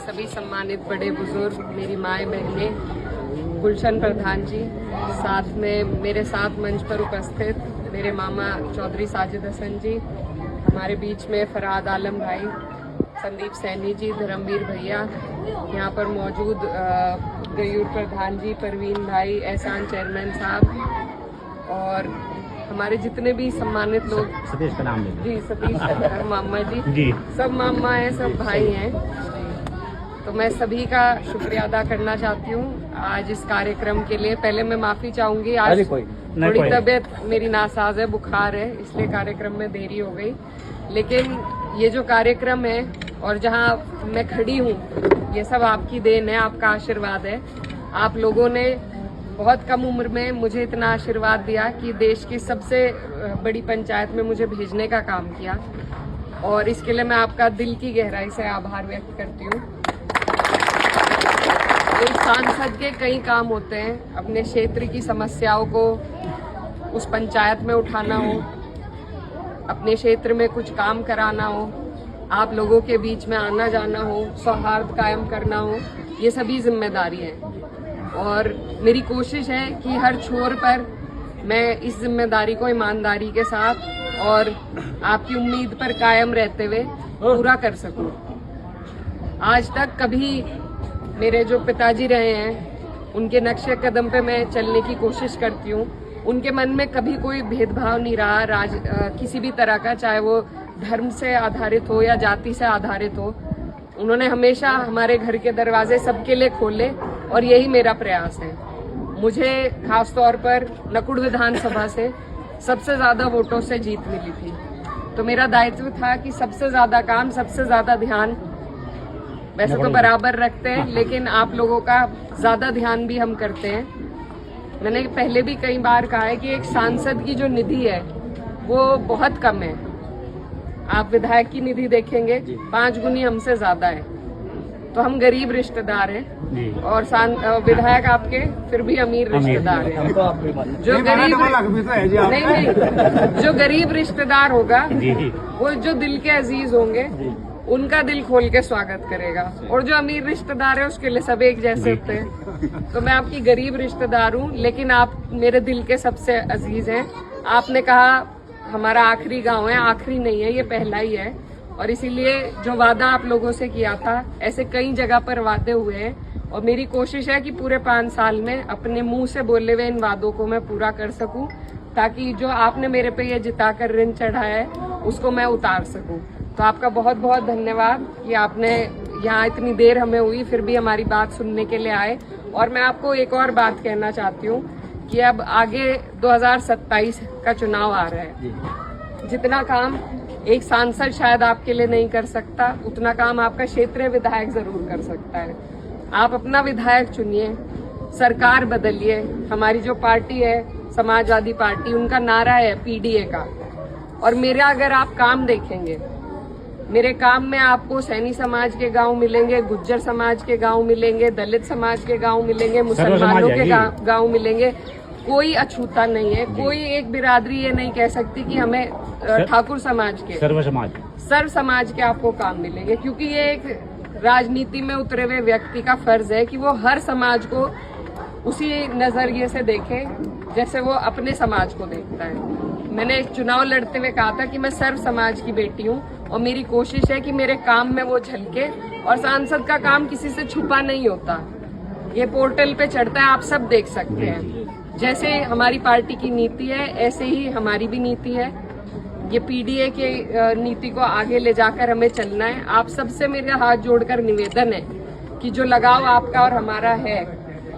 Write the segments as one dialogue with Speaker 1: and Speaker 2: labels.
Speaker 1: सभी सम्मानित बड़े बुजुर्ग, मेरी माएँ बहनें, गुलशन प्रधान जी, साथ में मेरे साथ मंच पर उपस्थित मेरे मामा चौधरी साजिद हसन जी, हमारे बीच में फरहाद आलम भाई, संदीप सैनी जी, धर्मवीर भैया, यहाँ पर मौजूद गयूर प्रधान जी, परवीन भाई, एहसान चेयरमैन साहब और हमारे जितने भी सम्मानित लोग,
Speaker 2: सतीश का नाम
Speaker 1: जी, सतीश मामा जी, सब मामा हैं, सब भाई हैं। तो मैं सभी का शुक्रिया अदा करना चाहती हूँ आज इस कार्यक्रम के लिए। पहले मैं माफ़ी चाहूँगी, आज थोड़ी तबीयत मेरी नासाज है, बुखार है, इसलिए कार्यक्रम में देरी हो गई। लेकिन ये जो कार्यक्रम है और जहाँ मैं खड़ी हूँ, ये सब आपकी देन है, आपका आशीर्वाद है। आप लोगों ने बहुत कम उम्र में मुझे इतना आशीर्वाद दिया कि देश की सबसे बड़ी पंचायत में मुझे भेजने का काम किया और इसके लिए मैं आपका दिल की गहराई से आभार व्यक्त करती हूँ। एक सांसद के कई काम होते हैं, अपने क्षेत्र की समस्याओं को उस पंचायत में उठाना हो, अपने क्षेत्र में कुछ काम कराना हो, आप लोगों के बीच में आना जाना हो, सौहार्द कायम करना हो, ये सभी जिम्मेदारी है। और मेरी कोशिश है कि हर छोर पर मैं इस जिम्मेदारी को ईमानदारी के साथ और आपकी उम्मीद पर कायम रहते हुए पूरा कर सकूं। आज तक कभी मेरे जो पिताजी रहे हैं, उनके नक्शे कदम पे मैं चलने की कोशिश करती हूँ। उनके मन में कभी कोई भेदभाव नहीं रहा किसी भी तरह का, चाहे वो धर्म से आधारित हो या जाति से आधारित हो। उन्होंने हमेशा हमारे घर के दरवाजे सबके लिए खोले और यही मेरा प्रयास है। मुझे खास तौर पर नकुड़ विधानसभा से सबसे ज़्यादा वोटों से जीत मिली थी, तो मेरा दायित्व था कि सबसे ज़्यादा काम, सबसे ज़्यादा ध्यान वैसे तो बराबर रखते हैं, लेकिन आप लोगों का ज़्यादा ध्यान भी हम करते हैं। मैंने पहले भी कई बार कहा है कि एक सांसद की जो निधि है वो बहुत कम है। आप विधायक की निधि देखेंगे 5 गुनी हमसे ज़्यादा है, तो हम गरीब रिश्तेदार हैं और विधायक आपके फिर भी अमीर रिश्तेदार हैं। जो गरीब नहीं, जो गरीब रिश्तेदार होगा वो जो दिल के अजीज होंगे उनका दिल खोल के स्वागत करेगा, और जो अमीर रिश्तेदार है उसके लिए सब एक जैसे होते हैं। तो मैं आपकी गरीब रिश्तेदार हूँ, लेकिन आप मेरे दिल के सबसे अजीज हैं। आपने कहा हमारा आखिरी गांव है, आखिरी नहीं है, ये पहला ही है, और इसीलिए जो वादा आप लोगों से किया था, ऐसे कई जगह पर वादे हुए हैं और मेरी कोशिश है कि पूरे 5 साल में अपने मुंह से बोले हुए इन वादों को मैं पूरा कर सकूं, ताकि जो आपने मेरे पे ये जिताकर ऋण चढ़ाया है उसको मैं उतार सकूं। तो आपका बहुत बहुत धन्यवाद कि आपने यहाँ इतनी देर हमें हुई फिर भी हमारी बात सुनने के लिए आए। और मैं आपको एक और बात कहना चाहती हूँ कि अब आगे 2027 का चुनाव आ रहा है। जितना काम एक सांसद शायद आपके लिए नहीं कर सकता, उतना काम आपका क्षेत्रीय विधायक जरूर कर सकता है। आप अपना विधायक चुनिए, सरकार बदलिए। हमारी जो पार्टी है समाजवादी पार्टी, उनका नारा है पीडीए का, और मेरा अगर आप काम देखेंगे, मेरे काम में आपको सैनी समाज के गांव मिलेंगे, गुज्जर समाज के गांव मिलेंगे, दलित समाज के गांव मिलेंगे, मुसलमानों के गांव मिलेंगे। कोई अछूता नहीं है, कोई एक बिरादरी ये नहीं कह सकती कि हमें ठाकुर समाज के, सर्व समाज के आपको काम मिलेंगे, क्योंकि ये एक राजनीति में उतरे हुए व्यक्ति का फर्ज है कि वो हर समाज को उसी नजरिए से देखे जैसे वो अपने समाज को देखता है। मैंने एक चुनाव लड़ते हुए कहा था कि मैं सर्व समाज की बेटी हूँ और मेरी कोशिश है कि मेरे काम में वो झलके, और सांसद का काम किसी से छुपा नहीं होता, ये पोर्टल पे चढ़ता है, आप सब देख सकते हैं। जैसे हमारी पार्टी की नीति है ऐसे ही हमारी भी नीति है। ये पीडीए के नीति को आगे ले जाकर हमें चलना है। आप सबसे मेरे हाथ जोड़कर निवेदन है कि जो लगाव आपका और हमारा है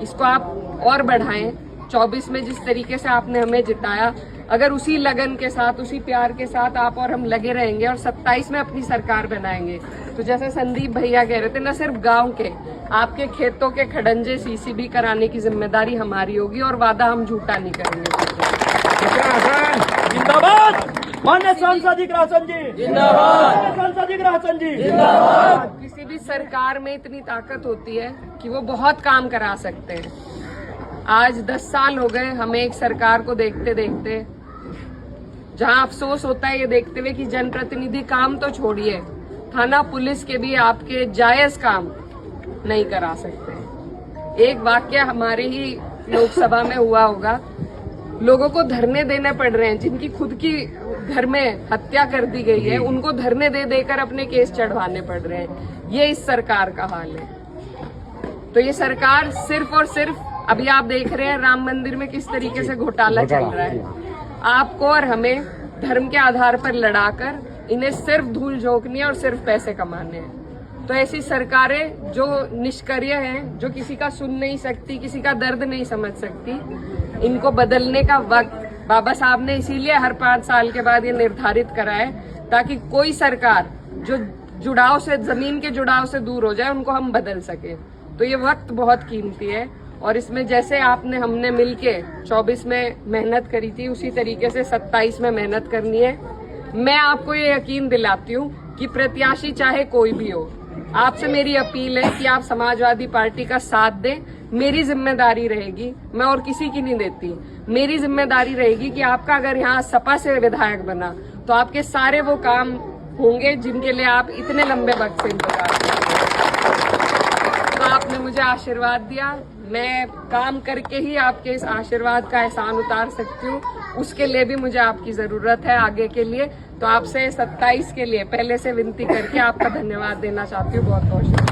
Speaker 1: इसको आप और बढ़ाएं। 24 में जिस तरीके से आपने हमें जिताया, अगर उसी लगन के साथ, उसी प्यार के साथ आप और हम लगे रहेंगे और 27 में अपनी सरकार बनाएंगे, तो जैसे संदीप भैया कह रहे थे, न सिर्फ गांव के, आपके खेतों के खड़ंजे सीसीबी कराने की जिम्मेदारी हमारी होगी और वादा हम झूठा नहीं करेंगे।
Speaker 3: जिंदाबाद माननीय सांसद ग्रासन जी, जिंदाबाद सांसद ग्रासन जी, जिंदाबाद।
Speaker 1: किसी भी सरकार में इतनी ताकत होती है कि वो बहुत काम करा सकते हैं। आज 10 साल हो गए हमें एक सरकार को देखते देखते, जहां अफसोस होता है ये देखते हुए कि जनप्रतिनिधि काम तो छोड़िए, थाना पुलिस के भी आपके जायज काम नहीं करा सकते। एक वाक्य हमारे ही लोकसभा में हुआ होगा, लोगों को धरने देने पड़ रहे हैं, जिनकी खुद की घर में हत्या कर दी गई है, उनको धरने दे देकर अपने केस चढ़वाने पड़ रहे हैं। ये इस सरकार का हाल है। तो ये सरकार सिर्फ और सिर्फ, अभी आप देख रहे हैं राम मंदिर में किस तरीके से घोटाला चल रहा है। आपको और हमें धर्म के आधार पर लड़ाकर इन्हें सिर्फ धूल झोंकनी है और सिर्फ पैसे कमाने हैं। तो ऐसी सरकारें जो निष्क्रिय हैं, जो किसी का सुन नहीं सकती, किसी का दर्द नहीं समझ सकती, इनको बदलने का वक्त बाबा साहब ने इसीलिए हर 5 साल के बाद ये निर्धारित करा है, ताकि कोई सरकार जो जुड़ाव से, जमीन के जुड़ाव से दूर हो जाए, उनको हम बदल सके। तो ये वक्त बहुत कीमती है और इसमें जैसे हमने मिलके 24 में मेहनत करी थी, उसी तरीके से 27 में मेहनत करनी है। मैं आपको ये यकीन दिलाती हूँ कि प्रत्याशी चाहे कोई भी हो, आपसे मेरी अपील है कि आप समाजवादी पार्टी का साथ दें। मेरी जिम्मेदारी रहेगी, मैं और किसी की नहीं देती, मेरी जिम्मेदारी रहेगी कि आपका अगर यहाँ सपा से विधायक बना तो आपके सारे वो काम होंगे जिनके लिए आप इतने लंबे वक्त से इंतजार करते हैं। तो आपने मुझे आशीर्वाद दिया, मैं काम करके ही आपके इस आशीर्वाद का एहसान उतार सकती हूँ। उसके लिए भी मुझे आपकी जरूरत है आगे के लिए। तो आपसे 27 के लिए पहले से विनती करके आपका धन्यवाद देना चाहती हूँ। बहुत बहुत शुक्रिया।